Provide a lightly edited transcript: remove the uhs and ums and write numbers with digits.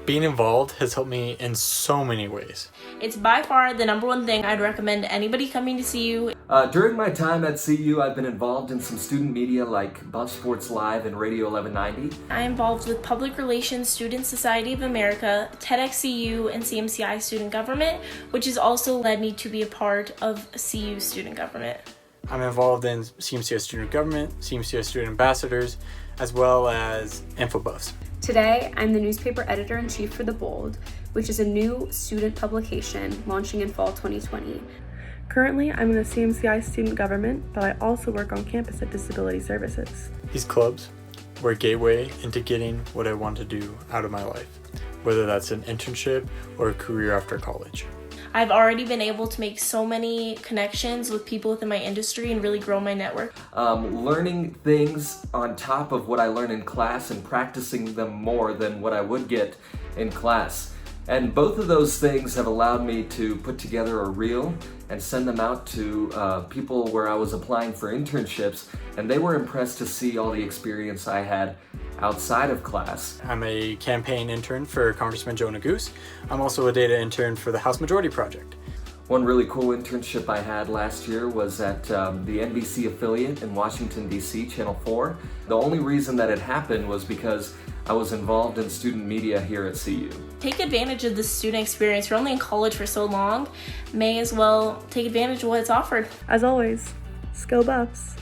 Being involved has helped me in so many ways. It's by far the number one thing I'd recommend anybody coming to CU. During my time at CU, I've been involved in some student media like Buff Sports Live and Radio 1190. I'm involved with Public Relations, Student Society of America, TEDxCU, and CMCI Student Government, which has also led me to be a part of CU Student Government. I'm involved in CMCI Student Government, CMCI Student Ambassadors, as well as InfoBuffs. Today, I'm the newspaper editor-in-chief for The Bold, which is a new student publication launching in fall 2020. Currently, I'm in the CMCI Student Government, but I also work on campus at Disability Services. These clubs were a gateway into getting what I want to do out of my life, whether that's an internship or a career after college. I've already been able to make so many connections with people within my industry and really grow my network. Learning things on top of what I learn in class and practicing them more than what I would get in class. And both of those things have allowed me to put together a reel and send them out to people where I was applying for internships, and they were impressed to see all the experience I had outside of class. I'm a campaign intern for Congressman Joe Neguse. I'm also a data intern for the House Majority Project. One really cool internship I had last year was at the NBC affiliate in Washington, D.C., Channel 4. The only reason that it happened was because I was involved in student media here at CU. Take advantage of the student experience. You're only in college for so long, may as well take advantage of what's offered. As always, Skill Buffs.